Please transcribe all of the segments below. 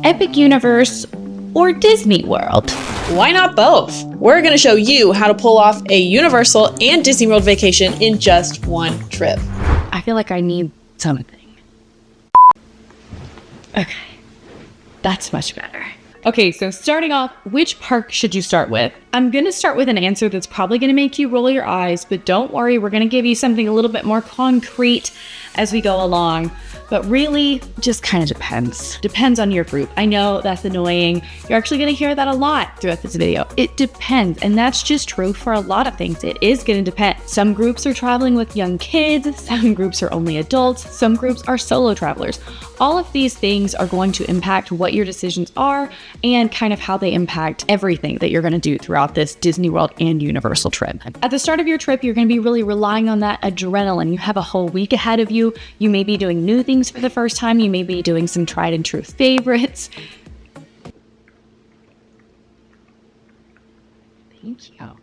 Epic Universe or Disney World? Why not both? We're going to show you how to pull off a Universal and Disney World vacation in just one trip. I feel like I need something. Okay, that's much better. Okay, so starting off, which park should you start with? I'm going to start with an answer that's probably going to make you roll your eyes, but don't worry, we're going to give you something a little bit more concrete as we go along. But really, just kind of depends. Depends on your group. I know that's annoying. You're actually going to hear that a lot throughout this video. It depends, and that's just true for a lot of things. It is going to depend. Some groups are traveling with young kids, some groups are only adults, some groups are solo travelers. All of these things are going to impact what your decisions are and kind of how they impact everything that you're going to do throughout this Disney World and Universal trip. At the start of your trip, you're going to be really relying on that adrenaline. You have a whole week ahead of you. You may be doing new things for the first time. You may be doing some tried and true favorites. Thank you.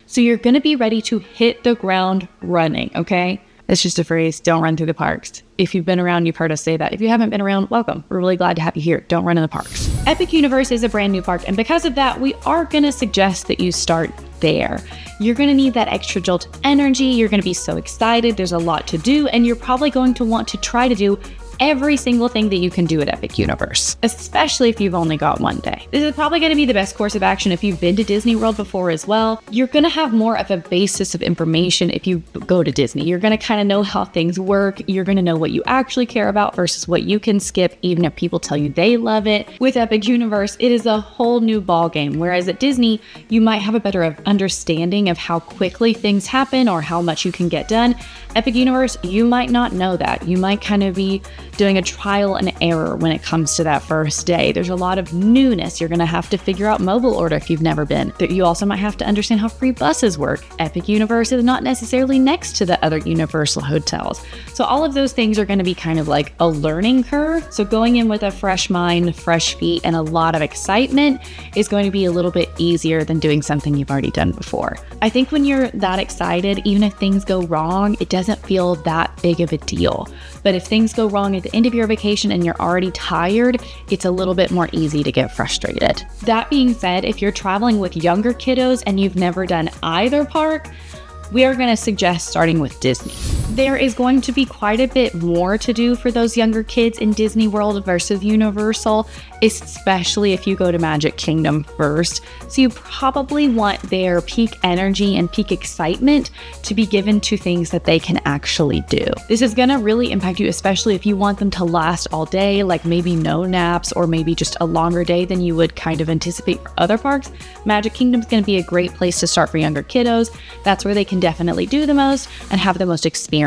So you're going to be ready to hit the ground running, okay? That's just a phrase, don't run through the parks. If you've been around, you've heard us say that. If you haven't been around, welcome. We're really glad to have you here. Don't run in the parks. Epic Universe is a brand new park, and because of that, we are going to suggest that you start there. You're going to need that extra jolt of energy. You're going to be so excited. There's a lot to do, and you're probably going to want to try to do every single thing that you can do at Epic Universe, especially if you've only got one day. This is probably going to be the best course of action if you've been to Disney World before as well. You're going to have more of a basis of information if you go to Disney. You're going to kind of know how things work. You're going to know what you actually care about versus what you can skip, even if people tell you they love it. With Epic Universe, it is a whole new ball game, whereas at Disney, you might have a better understanding of how quickly things happen or how much you can get done. Epic Universe, you might not know that. You might kind of be doing a trial and error when it comes to that first day. There's a lot of newness. You're going to have to figure out mobile order if you've never been. You also might have to understand how free buses work. Epic Universe is not necessarily next to the other Universal hotels. So all of those things are going to be kind of like a learning curve. So going in with a fresh mind, fresh feet, and a lot of excitement is going to be a little bit easier than doing something you've already done before. I think when you're that excited, even if things go wrong, it doesn't feel that big of a deal. But if things go wrong at the end of your vacation and you're already tired, it's a little bit more easy to get frustrated. That being said, if you're traveling with younger kiddos and you've never done either park, we are going to suggest starting with Disney. There is going to be quite a bit more to do for those younger kids in Disney World versus Universal, especially if you go to Magic Kingdom first. So you probably want their peak energy and peak excitement to be given to things that they can actually do. This is going to really impact you, especially if you want them to last all day, like maybe no naps or maybe just a longer day than you would kind of anticipate for other parks. Magic Kingdom is going to be a great place to start for younger kiddos. That's where they can definitely do the most and have the most experiences.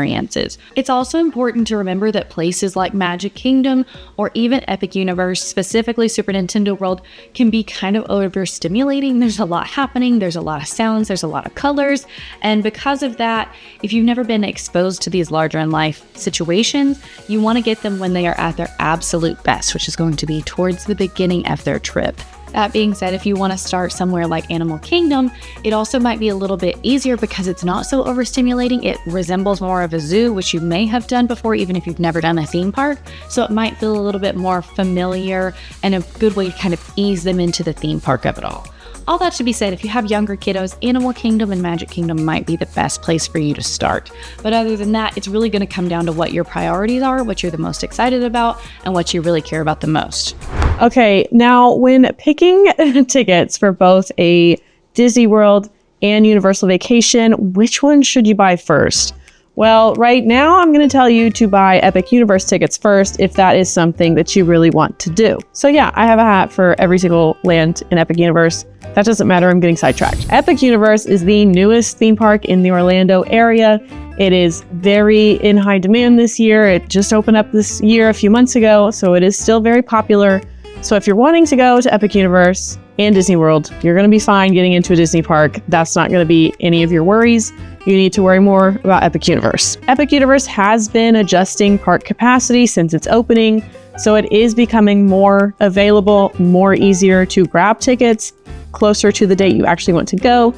It's also important to remember that places like Magic Kingdom or even Epic Universe, specifically Super Nintendo World, can be kind of overstimulating. There's a lot happening, there's a lot of sounds, there's a lot of colors, and because of that, if you've never been exposed to these larger in life situations, you want to get them when they are at their absolute best, which is going to be towards the beginning of their trip. That being said, if you want to start somewhere like Animal Kingdom, it also might be a little bit easier because it's not so overstimulating. It resembles more of a zoo, which you may have done before, even if you've never done a theme park. So it might feel a little bit more familiar and a good way to kind of ease them into the theme park of it all. All that to be said, if you have younger kiddos, Animal Kingdom and Magic Kingdom might be the best place for you to start. But other than that, it's really going to come down to what your priorities are, what you're the most excited about, and what you really care about the most. Okay, now when picking tickets for both a Disney World and Universal vacation, which one should you buy first? Well, right now I'm going to tell you to buy Epic Universe tickets first if that is something that you really want to do. So yeah, I have a hat for every single land in Epic Universe. That doesn't matter, I'm getting sidetracked. Epic Universe is the newest theme park in the Orlando area. It is very in high demand this year. It just opened up this year a few months ago, so it is still very popular. So if you're wanting to go to Epic Universe and Disney World, you're going to be fine getting into a Disney park. That's not going to be any of your worries. You need to worry more about Epic Universe. Epic Universe has been adjusting park capacity since its opening, so it is becoming more available, more easier to grab tickets closer to the date you actually want to go,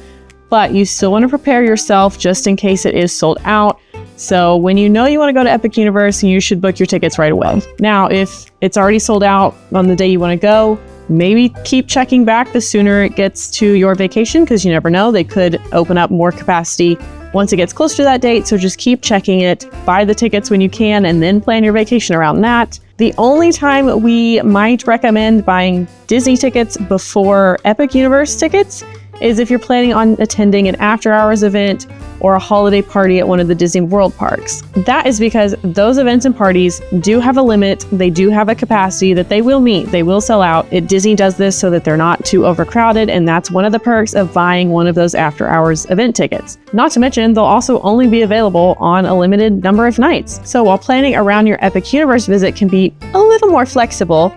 but you still want to prepare yourself just in case it is sold out. So when you know you want to go to Epic Universe, you should book your tickets right away. Now, if it's already sold out on the day you want to go, maybe keep checking back the sooner it gets to your vacation, because you never know, they could open up more capacity once it gets closer to that date. So just keep checking it, buy the tickets when you can, and then plan your vacation around that. The only time we might recommend buying Disney tickets before Epic Universe tickets is if you're planning on attending an after-hours event or a holiday party at one of the Disney World parks. That is because those events and parties do have a limit. They do have a capacity that they will meet. They will sell out. Disney does this so that they're not too overcrowded, and that's one of the perks of buying one of those after-hours event tickets. Not to mention, they'll also only be available on a limited number of nights. So while planning around your Epic Universe visit can be a little more flexible,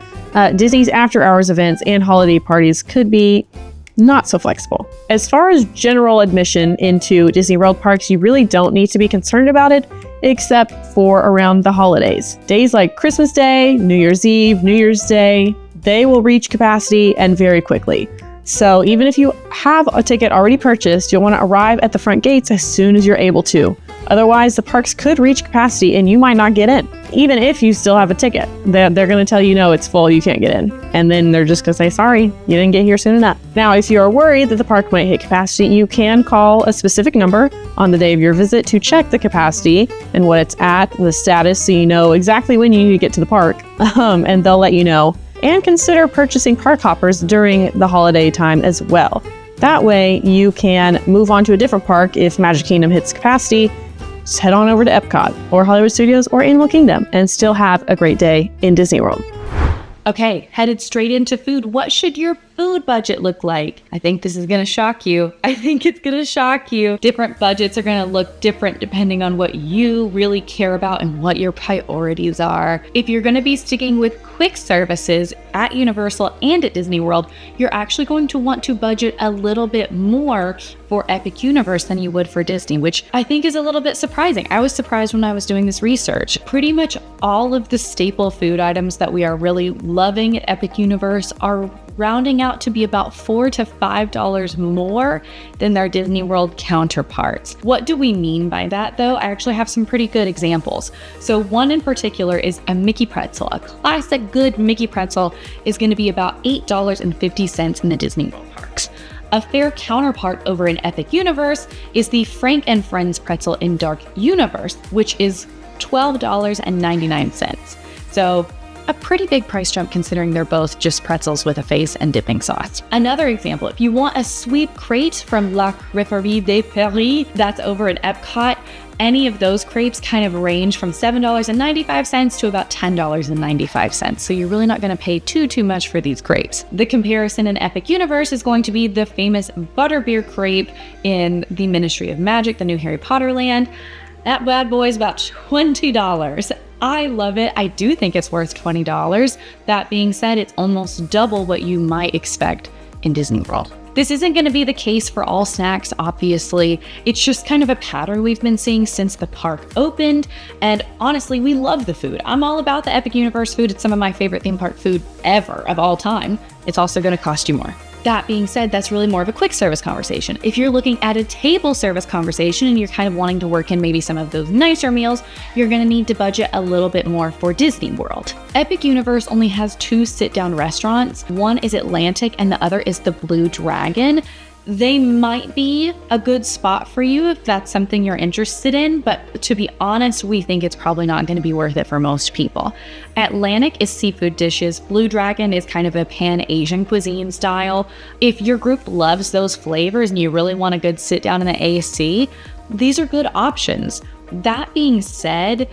Disney's after-hours events and holiday parties could be not so flexible. As far as general admission into Disney World parks, you really don't need to be concerned about it, except for around the holidays. Days like Christmas Day, New Year's Eve, New Year's Day, they will reach capacity and very quickly. So even if you have a ticket already purchased, you'll want to arrive at the front gates as soon as you're able to. Otherwise, the parks could reach capacity and you might not get in, even if you still have a ticket. They're going to tell you, no, it's full, you can't get in. And then they're just going to say, sorry, you didn't get here soon enough. Now, if you're worried that the park might hit capacity, you can call a specific number on the day of your visit to check the capacity and what it's at, the status, so you know exactly when you need to get to the park, and they'll let you know. And consider purchasing park hoppers during the holiday time as well. That way, you can move on to a different park if Magic Kingdom hits capacity. Just head on over to Epcot or Hollywood Studios or Animal Kingdom and still have a great day in Disney World. Okay, headed straight into food. What should your food budget look like? I think this is going to shock you. I think it's going to shock you. Different budgets are going to look different depending on what you really care about and what your priorities are. If you're going to be sticking with quick services at Universal and at Disney World, you're actually going to want to budget a little bit more for Epic Universe than you would for Disney, which I think is a little bit surprising. I was surprised when I was doing this research. Pretty much all of the staple food items that we are really loving at Epic Universe are rounding out to be about $4 to $5 more than their Disney World counterparts. What do we mean by that, though? I actually have some pretty good examples. So one in particular is a Mickey pretzel. A classic good Mickey pretzel is going to be about $8.50 in the Disney World parks. A fair counterpart over in Epic Universe is the Frank and Friends pretzel in Dark Universe, which is $12.99. So a pretty big price jump considering they're both just pretzels with a face and dipping sauce. Another example, if you want a sweet crate from La Crêperie de Paris, that's over at Epcot, any of those crepes kind of range from $7.95 to about $10.95. So you're really not going to pay too much for these crepes. The comparison in Epic Universe is going to be the famous butterbeer crepe in the Ministry of Magic, the new Harry Potter land. That bad boy is about $20. I love it. I do think it's worth $20. That being said, it's almost double what you might expect in Disney World. This isn't going to be the case for all snacks, obviously. It's just kind of a pattern we've been seeing since the park opened. And honestly, we love the food. I'm all about the Epic Universe food. It's some of my favorite theme park food ever of all time. It's also going to cost you more. That being said, that's really more of a quick service conversation. If you're looking at a table service conversation and you're kind of wanting to work in maybe some of those nicer meals, you're going to need to budget a little bit more for Disney World. Epic Universe only has 2 sit-down restaurants. One is Atlantic and the other is the Blue Dragon. They might be a good spot for you if that's something you're interested in, but to be honest, we think it's probably not going to be worth it for most people. Atlantic is seafood dishes. Blue Dragon is kind of a pan-Asian cuisine style. If your group loves those flavors and you really want a good sit down in the AC, these are good options. That being said,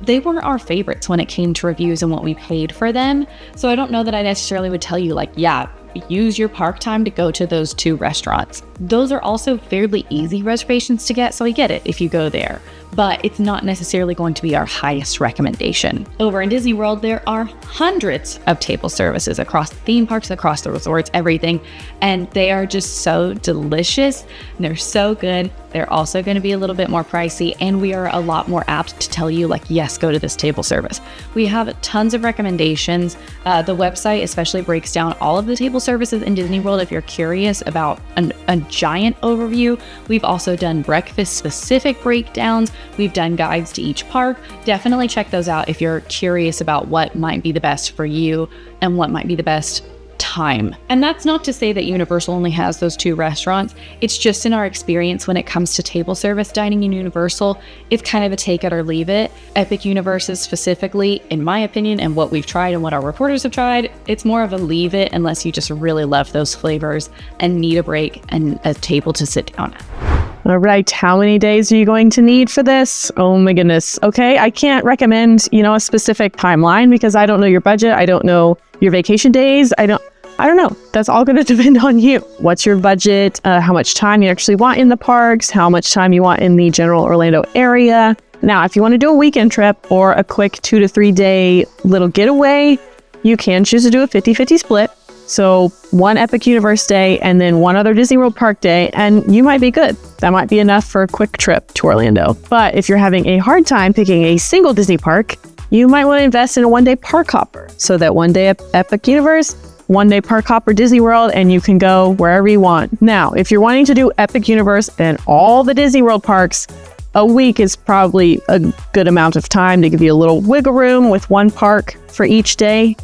they weren't our favorites when it came to reviews and what we paid for them. So I don't know that I necessarily would tell you like, yeah, use your park time to go to those 2 restaurants. Those are also fairly easy reservations to get, so I get it if you go there, but it's not necessarily going to be our highest recommendation. Over in Disney World, there are hundreds of table services across the theme parks, across the resorts, everything, and they are just so delicious. And they're so good. They're also going to be a little bit more pricey, and we are a lot more apt to tell you like, yes, go to this table service. We have tons of recommendations. The website especially breaks down all of the table services in Disney World if you're curious about a giant overview. We've also done breakfast specific breakdowns. We've done guides to each park. Definitely check those out if you're curious about what might be the best for you and what might be the best time. And that's not to say that Universal only has those 2 restaurants. It's just in our experience when it comes to table service dining in Universal, it's kind of a take it or leave it. Epic Universes specifically, in my opinion, and what we've tried and what our reporters have tried, it's more of a leave it unless you just really love those flavors and need a break and a table to sit down at. All right, how many days are you going to need for this? Oh my goodness. Okay, I can't recommend, a specific timeline because I don't know your budget. I don't know your vacation days. I don't know. That's all going to depend on you. What's your budget? How much time you actually want in the parks? How much time you want in the general Orlando area? Now, if you want to do a weekend trip or a quick 2 to 3 day little getaway, you can choose to do a 50-50 split. So 1 Epic Universe day and then 1 other Disney World Park day, and you might be good. That might be enough for a quick trip to Orlando. But if you're having a hard time picking a single Disney park, you might want to invest in a 1-day park hopper. So that 1 day Epic Universe, 1 day park hopper Disney World, and you can go wherever you want. Now, if you're wanting to do Epic Universe and all the Disney World parks, a week is probably a good amount of time to give you a little wiggle room with 1 park for each day.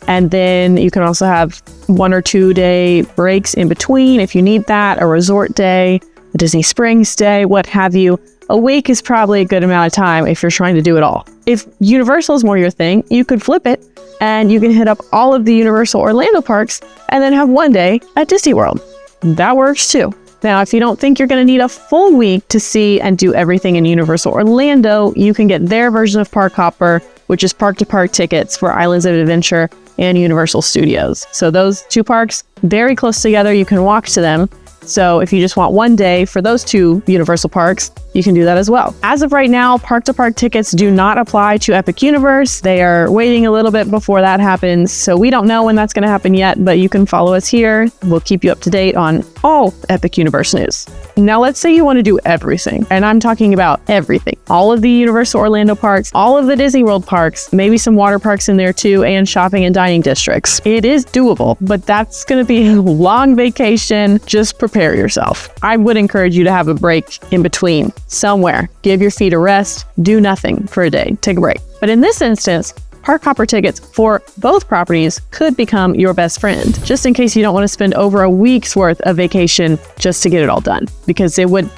And then you can also have 1 or 2 day breaks in between if you need that, a resort day, a Disney Springs day, what have you. A week is probably a good amount of time if you're trying to do it all. If Universal is more your thing, you could flip it and you can hit up all of the Universal Orlando parks and then have 1 day at Disney World. That works too. Now, if you don't think you're going to need a full week to see and do everything in Universal Orlando, you can get their version of Park Hopper, which is park-to-park tickets for Islands of Adventure and Universal Studios. So those 2 parks, very close together, you can walk to them. So if you just want 1 day for those 2 Universal parks, you can do that as well. As of right now, park-to-park tickets do not apply to Epic Universe. They are waiting a little bit before that happens. So we don't know when that's going to happen yet, but you can follow us here. We'll keep you up to date on all Epic Universe news. Now, let's say you want to do everything, and I'm talking about everything. All of the Universal Orlando parks, all of the Disney World parks, maybe some water parks in there too, and shopping and dining districts. It is doable, but that's going to be a long vacation. Just prepare yourself. I would encourage you to have a break in between somewhere. Give your feet a rest. Do nothing for a day. Take a break. But in this instance, park hopper tickets for both properties could become your best friend, just in case you don't want to spend over a week's worth of vacation just to get it all done, because it would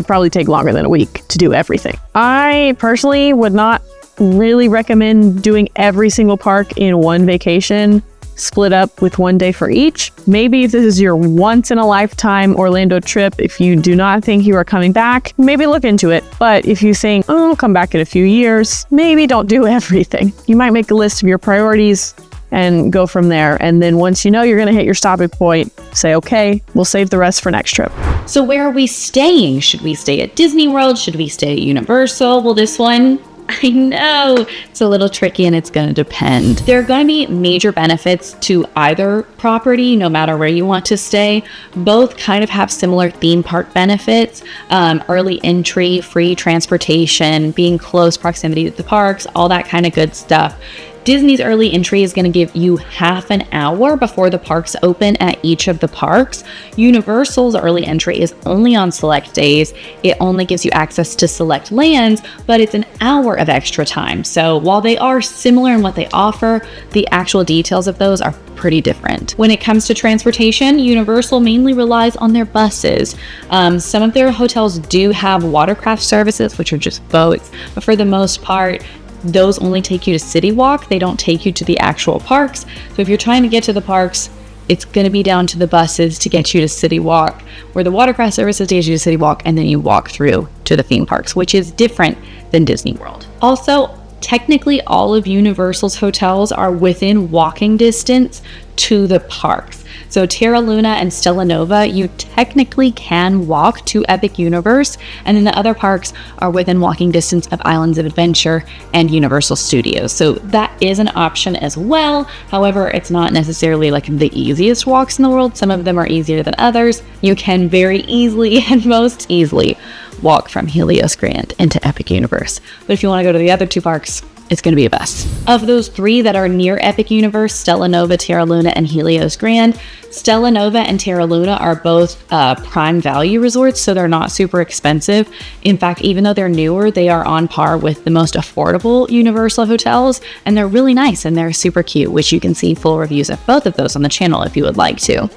probably take longer than a week to do everything. I personally would not really recommend doing every single park in one vacation, split up with 1 day for each. Maybe if this is your once in a lifetime Orlando trip, if you do not think you are coming back, maybe look into it. But if you think, oh, I'll come back in a few years, maybe don't do everything. You might make a list of your priorities and go from there. And then once you know you're going to hit your stopping point, say, okay, we'll save the rest for next trip. So where are we staying? Should we stay at Disney World? Should we stay at Universal? Well, this one, I know it's a little tricky and it's going to depend. There are going to be major benefits to either property, no matter where you want to stay. Both kind of have similar theme park benefits, early entry, free transportation, being close proximity to the parks, all that kind of good stuff. Disney's early entry is going to give you half an hour before the parks open at each of the parks. Universal's early entry is only on select days. It only gives you access to select lands, but it's an hour of extra time. So while they are similar in what they offer, the actual details of those are pretty different. When it comes to transportation, Universal mainly relies on their buses. Some of their hotels do have watercraft services, which are just boats, but for the most part, those only take you to City Walk. They don't take you to the actual parks. So if you're trying to get to the parks, it's going to be down to the buses to get you to City Walk, where the watercraft services takes you to City Walk, and then you walk through to the theme parks, which is different than Disney World. Also, technically, all of Universal's hotels are within walking distance to the parks. So Terra Luna and Stella Nova, you technically can walk to Epic Universe, and then the other parks are within walking distance of Islands of Adventure and Universal Studios. So that is an option as well. However, it's not necessarily like the easiest walks in the world. Some of them are easier than others. You can very easily and most easily walk from Helios Grand into Epic Universe. But if you want to go to the other 2 parks, it's going to be a bust. Of those 3 that are near Epic Universe, Stella Nova, Terra Luna, and Helios Grand, Stella Nova and Terra Luna are both prime value resorts, so they're not super expensive. In fact, even though they're newer, they are on par with the most affordable Universal hotels, and they're really nice and they're super cute, which you can see full reviews of both of those on the channel if you would like to.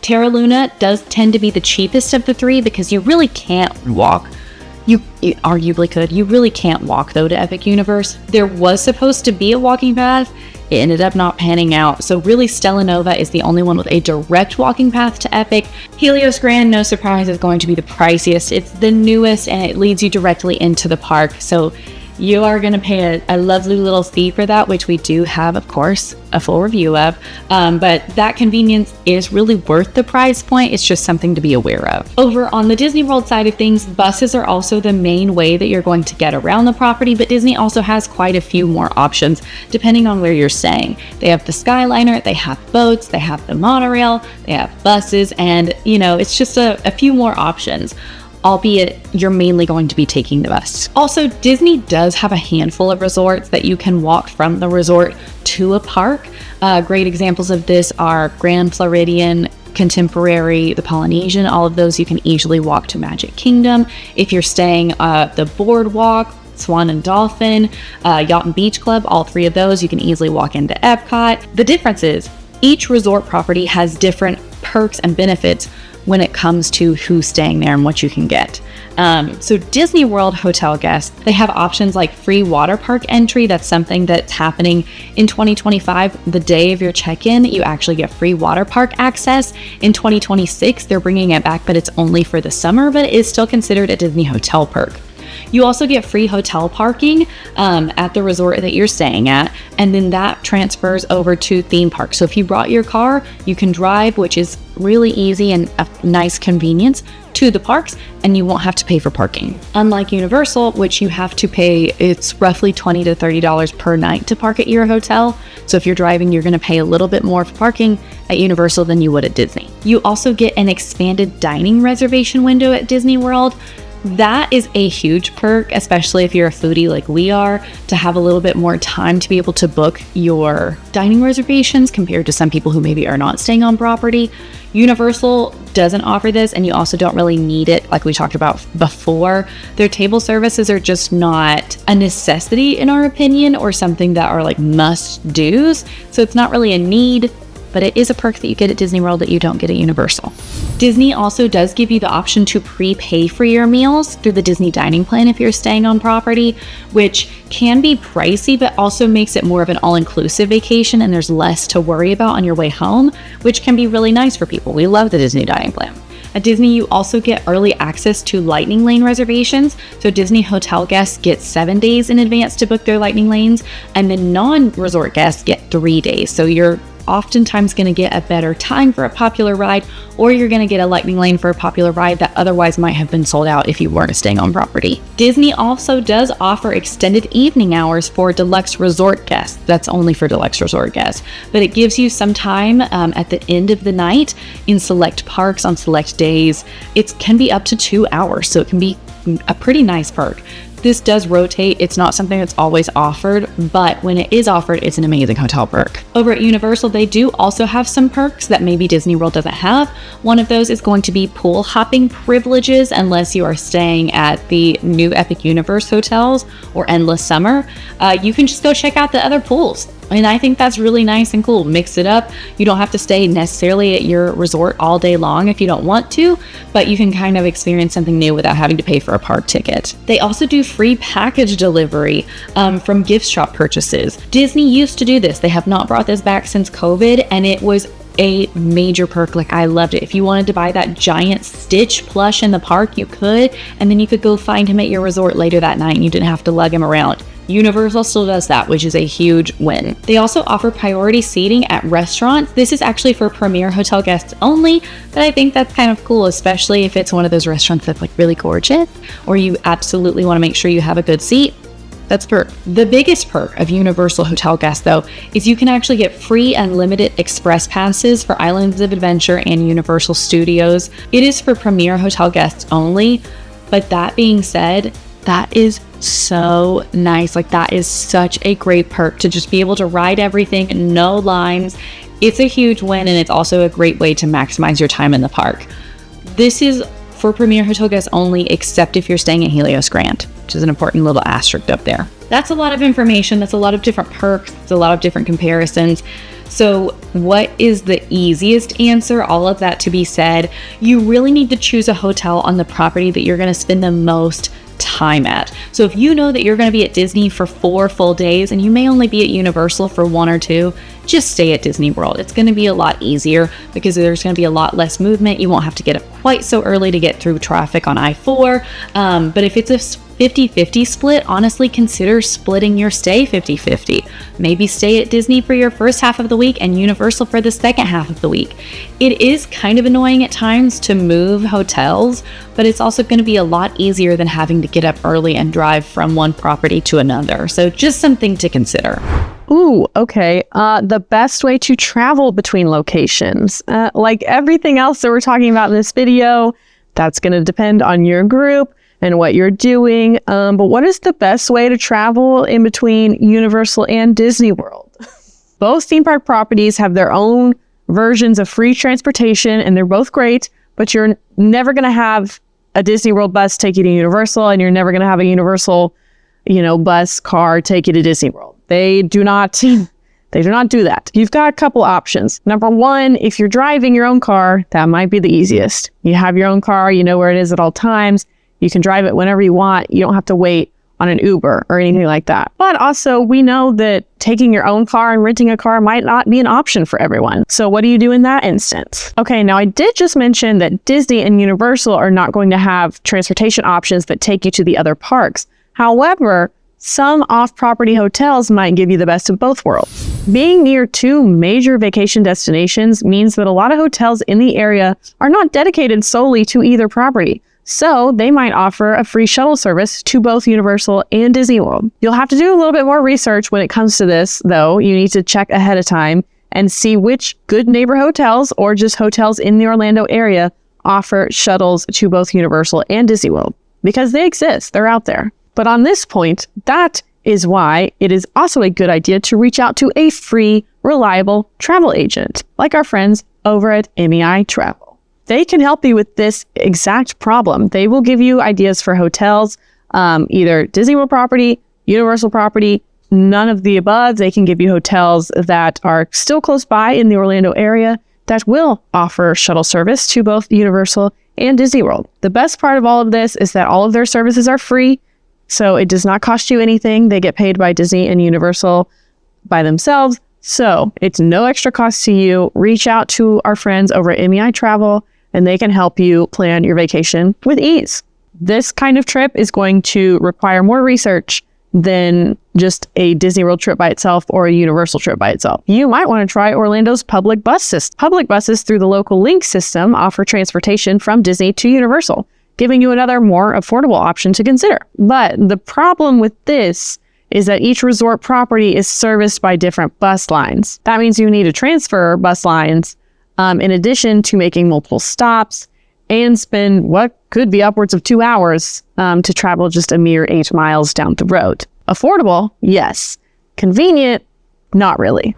Terra Luna does tend to be the cheapest of the 3 because you really can't walk. You arguably could. You really can't walk, though, to Epic Universe. There was supposed to be a walking path. It ended up not panning out. So really, Stella Nova is the only one with a direct walking path to Epic. Helios Grand, no surprise, is going to be the priciest. It's the newest, and it leads you directly into the park. So you are going to pay a lovely little fee for that, which we do have, of course, a full review of. But that convenience is really worth the price point. It's just something to be aware of. Over on the Disney World side of things, buses are also the main way that you're going to get around the property, but Disney also has quite a few more options depending on where you're staying. They have the Skyliner, they have boats, they have the monorail, they have buses, and it's just a few more options, albeit you're mainly going to be taking the bus. Also, Disney does have a handful of resorts that you can walk from the resort to a park. Great examples of this are Grand Floridian, Contemporary, the Polynesian. All of those you can easily walk to Magic Kingdom. If you're staying the Boardwalk, Swan and Dolphin, Yacht and Beach Club, all 3 of those you can easily walk into Epcot. The difference is each resort property has different perks and benefits when it comes to who's staying there and what you can get. So Disney World hotel guests, they have options like free water park entry. That's something that's happening in 2025. The day of your check-in, you actually get free water park access. In 2026, they're bringing it back, but it's only for the summer, but it is still considered a Disney hotel perk. You also get free hotel parking at the resort that you're staying at, and then that transfers over to theme parks. So if you brought your car, you can drive, which is really easy and a nice convenience, to the parks, and you won't have to pay for parking. Unlike Universal, which you have to pay, it's roughly $20 to $30 per night to park at your hotel. So if you're driving, you're going to pay a little bit more for parking at Universal than you would at Disney. You also get an expanded dining reservation window at Disney World. That is a huge perk, especially if you're a foodie like we are, to have a little bit more time to be able to book your dining reservations compared to some people who maybe are not staying on property. Universal doesn't offer this, and you also don't really need it like we talked about before. Their table services are just not a necessity in our opinion, or something that are like must-dos. So it's not really a need, but it is a perk that you get at Disney World that you don't get at Universal. Disney also does give you the option to prepay for your meals through the Disney dining plan if you're staying on property, which can be pricey, but also makes it more of an all-inclusive vacation, and there's less to worry about on your way home, which can be really nice for people. We love the Disney dining plan. At Disney, you also get early access to Lightning Lane reservations. So Disney hotel guests get 7 days in advance to book their Lightning Lanes, and then non-resort guests get 3 days. So you're oftentimes going to get a better time for a popular ride, or you're going to get a Lightning Lane for a popular ride that otherwise might have been sold out if you weren't staying on property. Disney also does offer extended evening hours for deluxe resort guests. That's only for deluxe resort guests, but it gives you some time at the end of the night in select parks on select days. It can be up to 2 hours, so it can be a pretty nice perk. This does rotate. It's not something that's always offered, but when it is offered, it's an amazing hotel perk. Over at Universal, they do also have some perks that maybe Disney World doesn't have. One of those is going to be pool hopping privileges, unless you are staying at the new Epic Universe hotels or Endless Summer. You can just go check out the other pools. And I think that's really nice and cool. Mix it up. You don't have to stay necessarily at your resort all day long if you don't want to, but you can kind of experience something new without having to pay for a park ticket. They also do free package delivery from gift shop purchases. Disney used to do this. They have not brought this back since COVID, and it was a major perk. Like, I loved it. If you wanted to buy that giant Stitch plush in the park, you could, and then you could go find him at your resort later that night and you didn't have to lug him around. Universal still does that, which is a huge win. They also offer priority seating at restaurants. This is actually for Premier hotel guests only, but I think that's kind of cool, especially if it's one of those restaurants that's like really gorgeous, or you absolutely want to make sure you have a good seat. That's perk. The biggest perk of Universal hotel guests, though, is you can actually get free unlimited express passes for Islands of Adventure and Universal Studios. It is for Premier hotel guests only, but that being said, That is so nice. Like, that is such a great perk to just be able to ride everything, no lines. It's a huge win, and it's also a great way to maximize your time in the park. This is for Premier Hotel guests only, except if you're staying at Helios Grand, which is an important little asterisk up there. That's a lot of information. That's a lot of different perks. It's a lot of different comparisons. So what is the easiest answer? All of that to be said, you really need to choose a hotel on the property that you're going to spend the most time at. So if you know that you're going to be at Disney for 4 full days and you may only be at Universal for 1 or 2, just stay at Disney World. It's going to be a lot easier because there's going to be a lot less movement. You won't have to get up quite so early to get through traffic on I-4. But if it's a 50-50 split, honestly consider splitting your stay 50-50. Maybe stay at Disney for your first half of the week and Universal for the second half of the week. It is kind of annoying at times to move hotels, but it's also going to be a lot easier than having to get up early and drive from one property to another. So just something to consider. Ooh, okay. The best way to travel between locations. Like everything else that we're talking about in this video, that's going to depend on your group and what you're doing. But what is the best way to travel in between Universal and Disney World? Both theme park properties have their own versions of free transportation, and they're both great, but you're never going to have a Disney World bus take you to Universal, and you're never going to have a Universal, bus car take you to Disney World. They do not do that. You've got a couple options. Number one, if you're driving your own car, that might be the easiest. You have your own car, you know where it is at all times. You can drive it whenever you want. You don't have to wait on an Uber or anything like that. But also, we know that taking your own car and renting a car might not be an option for everyone. So what do you do in that instance? Okay, now I did just mention that Disney and Universal are not going to have transportation options that take you to the other parks. However, some off-property hotels might give you the best of both worlds. Being near 2 major vacation destinations means that a lot of hotels in the area are not dedicated solely to either property. So they might offer a free shuttle service to both Universal and Disney World. You'll have to do a little bit more research when it comes to this, though. You need to check ahead of time and see which good neighbor hotels or just hotels in the Orlando area offer shuttles to both Universal and Disney World, because they exist. They're out there. But on this point, that is why it is also a good idea to reach out to a free, reliable travel agent, like our friends over at MEI Travel. They can help you with this exact problem. They will give you ideas for hotels, either Disney World property, Universal property, none of the above. They can give you hotels that are still close by in the Orlando area that will offer shuttle service to both Universal and Disney World. The best part of all of this is that all of their services are free, so it does not cost you anything. They get paid by Disney and Universal by themselves, so it's no extra cost to you. Reach out to our friends over at MEI Travel, and they can help you plan your vacation with ease. This kind of trip is going to require more research than just a Disney World trip by itself or a Universal trip by itself. You might want to try Orlando's public bus system. Public buses through the local Link system offer transportation from Disney to Universal, giving you another more affordable option to consider. But the problem with this is that each resort property is serviced by different bus lines. That means you need to transfer bus lines in addition to making multiple stops and spend what could be upwards of 2 hours to travel just a mere 8 miles down the road. Affordable? Yes. Convenient? Not really.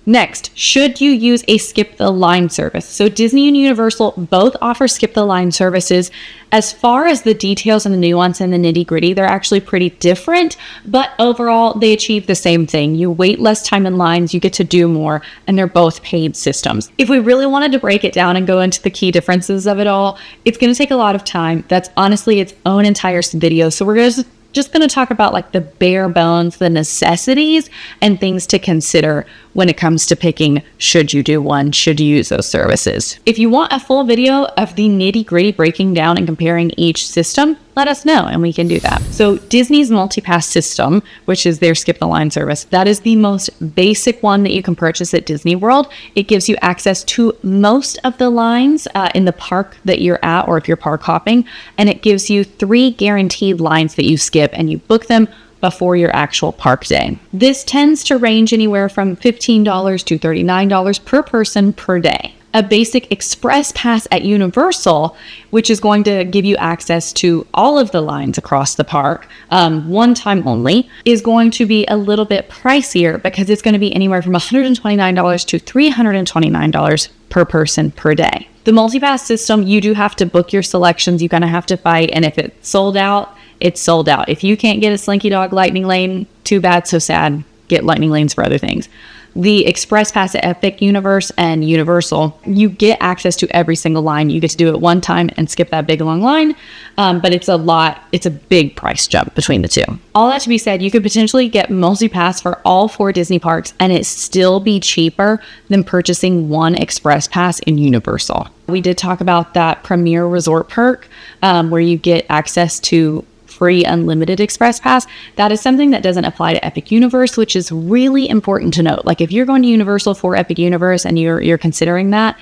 Next, should you use a skip the line service? So Disney and Universal both offer skip the line services. As far as the details and the nuance and the nitty gritty, they're actually pretty different, but overall they achieve the same thing. You wait less time in lines, you get to do more, and they're both paid systems. If we really wanted to break it down and go into the key differences of it all, it's going to take a lot of time. That's honestly its own entire video. So we're just going to talk about like the bare bones, the necessities, and things to consider when it comes to picking, should you do one, should you use those services. If you want a full video of the nitty gritty breaking down and comparing each system, let us know and we can do that. So Disney's multi-pass system, which is their skip the line service, that is the most basic one that you can purchase at Disney World. It gives you access to most of the lines in the park that you're at, or if you're park hopping, and it gives you 3 guaranteed lines that you skip and you book them before your actual park day. This tends to range anywhere from $15 to $39 per person per day. a basic express pass at Universal, which is going to give you access to all of the lines across the park, one time only, is going to be a little bit pricier because it's going to be anywhere from $129 to $329 per person per day. The multipass system, you do have to book your selections. You kind of have to fight. And if it's sold out, it's sold out. If you can't get a Slinky Dog Lightning Lane, too bad, so sad. Get Lightning Lanes for other things. The Express Pass at Epic Universe and Universal, you get access to every single line. You get to do it one time and skip that big long line, but it's a big price jump between the two. All that to be said, you could potentially get multi-pass for all 4 Disney parks and it still be cheaper than purchasing one Express Pass in Universal. We did talk about that Premier Resort perk where you get access to free unlimited express pass. That is something that doesn't apply to Epic Universe, which is really important to note. Like if you're going to Universal for Epic Universe and you're considering that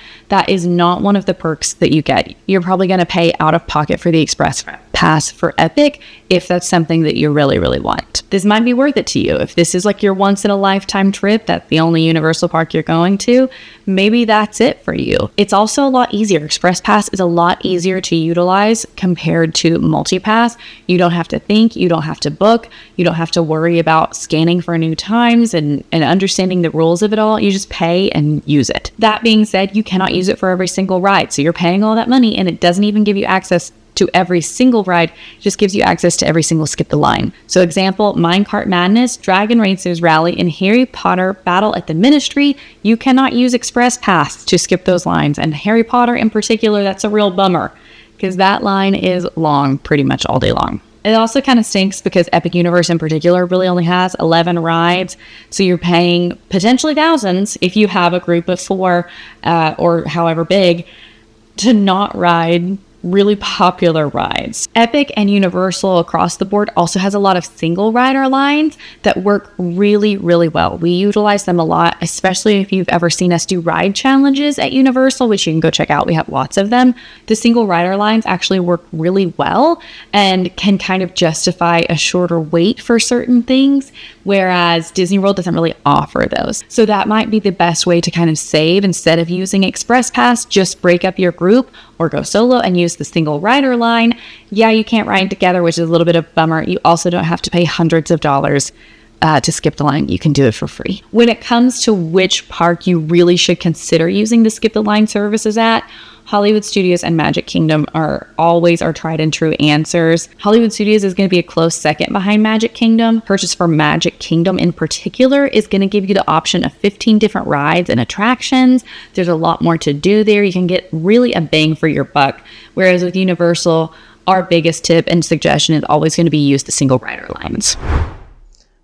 is not one of the perks that you get. You're probably going to pay out of pocket for the express pass for Epic if that's something that you really, really want. This might be worth it to you. If this is like your once in a lifetime trip, that's the only Universal park you're going to, maybe that's it for you. It's also a lot easier. Express Pass is a lot easier to utilize compared to multi-pass. You don't have to think, you don't have to book, you don't have to worry about scanning for new times and understanding the rules of it all. You just pay and use it. That being said, you cannot use it for every single ride. So you're paying all that money and it doesn't even give you access to every single ride, it just gives you access to every single skip the line. So example, Minecart Madness, Dragon Racers Rally, and Harry Potter Battle at the Ministry, you cannot use Express Pass to skip those lines. And Harry Potter in particular, that's a real bummer because that line is long pretty much all day long. It also kind of stinks because Epic Universe in particular really only has 11 rides. So you're paying potentially thousands if you have a group of 4 or however big to not ride really popular rides. Epic and Universal across the board also has a lot of single rider lines that work really, really well. We utilize them a lot, especially if you've ever seen us do ride challenges at Universal, which you can go check out. We have lots of them. The single rider lines actually work really well and can kind of justify a shorter wait for certain things, whereas Disney World doesn't really offer those. So that might be the best way to kind of save. Instead of using Express Pass, just break up your group or go solo and use the single rider line. Yeah, you can't ride together, which is a little bit of a bummer. You also don't have to pay hundreds of dollars to skip the line. You can do it for free. When it comes to which park you really should consider using the skip the line services at, Hollywood Studios and Magic Kingdom are always our tried and true answers. Hollywood Studios is going to be a close second behind Magic Kingdom. Purchase for Magic Kingdom in particular is going to give you the option of 15 different rides and attractions. There's a lot more to do there. You can get really a bang for your buck. Whereas with Universal, our biggest tip and suggestion is always going to be use the single rider lines.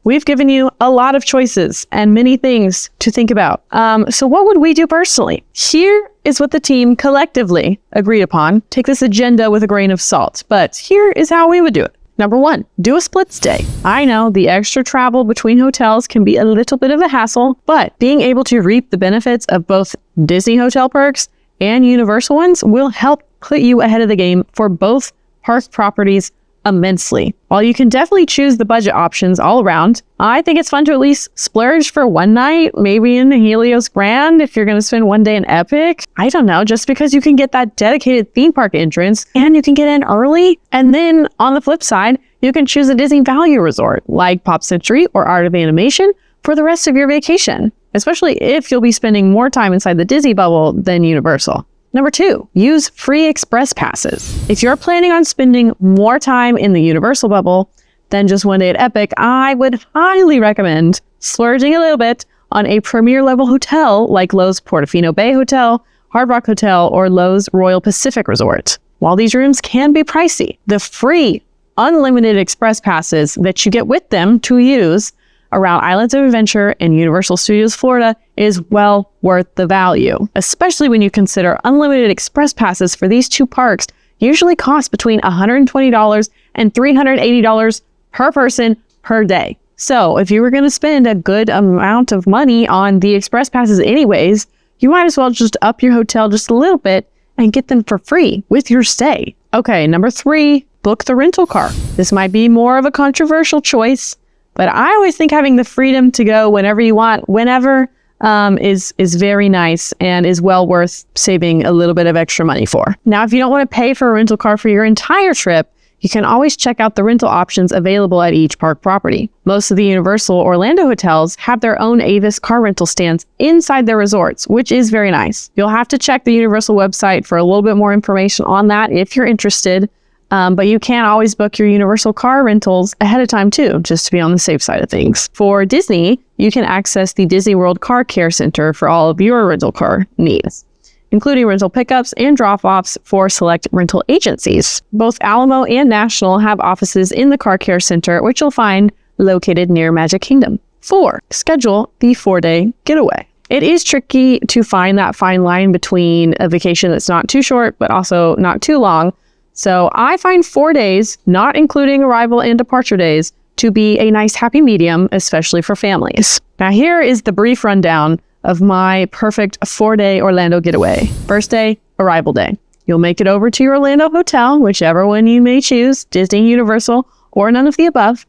We've given you a lot of choices and many things to think about. So what would we do personally? Here is what the team collectively agreed upon. Take this agenda with a grain of salt, but here is how we would do it. Number 1, do a split stay. I know the extra travel between hotels can be a little bit of a hassle, but being able to reap the benefits of both Disney hotel perks and Universal ones will help put you ahead of the game for both park properties immensely. While you can definitely choose the budget options all around, I think it's fun to at least splurge for one night, maybe in the Helios Grand if you're going to spend one day in Epic. I don't know, just because you can get that dedicated theme park entrance and you can get in early. And then on the flip side, you can choose a Disney value resort like Pop Century or Art of Animation for the rest of your vacation, especially if you'll be spending more time inside the Disney bubble than Universal. Number 2, use free express passes. If you're planning on spending more time in the Universal bubble than just one day at Epic, I would highly recommend splurging a little bit on a premier level hotel like Lowe's Portofino Bay Hotel, Hard Rock Hotel, or Lowe's Royal Pacific Resort. While these rooms can be pricey, the free unlimited express passes that you get with them to use around Islands of Adventure and Universal Studios Florida is well worth the value, especially when you consider unlimited express passes for these 2 parks usually cost between $120 and $380 per person per day. So if you were going to spend a good amount of money on the express passes anyways, you might as well just up your hotel just a little bit and get them for free with your stay. Okay, number 3, book the rental car. This might be more of a controversial choice, but I always think having the freedom to go whenever you want, whenever, is very nice and is well worth saving a little bit of extra money for. Now, if you don't want to pay for a rental car for your entire trip, you can always check out the rental options available at each park property. Most of the Universal Orlando hotels have their own Avis car rental stands inside their resorts, which is very nice. You'll have to check the Universal website for a little bit more information on that if you're interested. But you can always book your Universal car rentals ahead of time too, just to be on the safe side of things. For Disney, you can access the Disney World Car Care Center for all of your rental car needs, including rental pickups and drop-offs for select rental agencies. Both Alamo and National have offices in the Car Care Center, which you'll find located near Magic Kingdom. 4. Schedule the 4-day getaway. It is tricky to find that fine line between a vacation that's not too short, but also not too long. So I find 4 days, not including arrival and departure days, to be a nice happy medium, especially for families. Now here is the brief rundown of my perfect 4-day Orlando getaway. First day, arrival day. You'll make it over to your Orlando hotel, whichever one you may choose, Disney, Universal, or none of the above.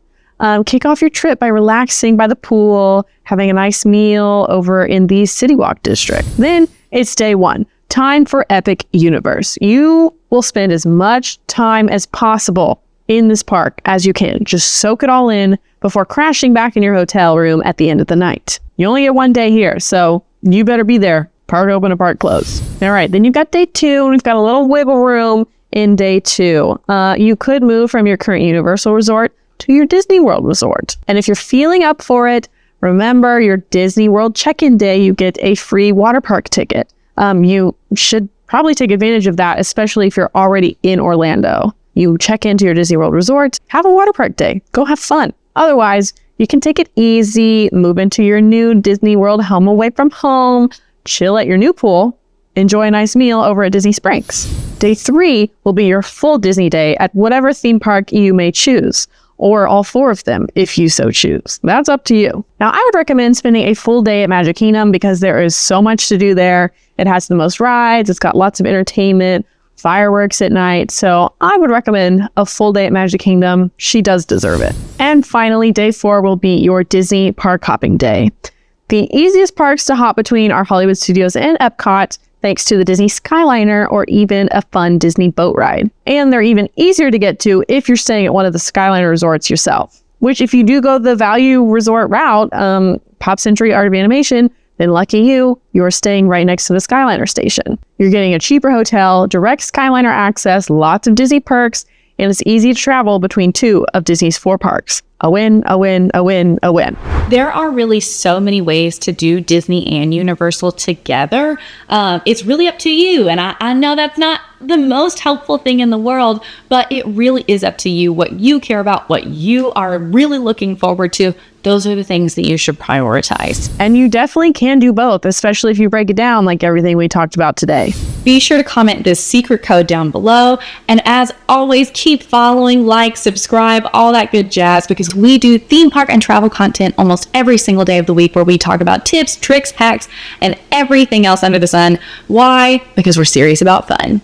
Kick off your trip by relaxing by the pool, having a nice meal over in the City Walk district. Then it's day 1. Time for Epic Universe. You will spend as much time as possible in this park as you can. Just soak it all in before crashing back in your hotel room at the end of the night. You only get 1 day here, so you better be there. Park open or park closed. All right, then you've got day 2, and we've got a little wiggle room in day 2. You could move from your current Universal resort to your Disney World resort. And if you're feeling up for it, remember your Disney World check-in day, you get a free water park ticket. You should probably take advantage of that, especially if you're already in Orlando. You check into your Disney World resort, have a water park day, go have fun. Otherwise, you can take it easy, move into your new Disney World home away from home, chill at your new pool, enjoy a nice meal over at Disney Springs. Day 3 will be your full Disney day at whatever theme park you may choose, or all 4 of them if you so choose. That's up to you. Now, I would recommend spending a full day at Magic Kingdom because there is so much to do there. It has the most rides, it's got lots of entertainment, fireworks at night, so I would recommend a full day at Magic Kingdom. She does deserve it. And finally, day 4 will be your Disney park hopping day. The easiest parks to hop between are Hollywood Studios and Epcot, thanks to the Disney Skyliner or even a fun Disney boat ride. And they're even easier to get to if you're staying at one of the Skyliner resorts yourself, which if you do go the value resort route, Pop Century Art of Animation, then lucky you, you're staying right next to the Skyliner station. You're getting a cheaper hotel, direct Skyliner access, lots of Disney perks, and it's easy to travel between 2 of Disney's 4 parks. A win, a win, a win, a win. There are really so many ways to do Disney and Universal together. It's really up to you. And I know that's not the most helpful thing in the world, but it really is up to you what you care about, what you are really looking forward to. Those are the things that you should prioritize. And you definitely can do both, especially if you break it down like everything we talked about today. Be sure to comment this secret code down below. And as always, keep following, like, subscribe, all that good jazz, because we do theme park and travel content almost every single day of the week where we talk about tips, tricks, hacks, and everything else under the sun. Why? Because we're serious about fun.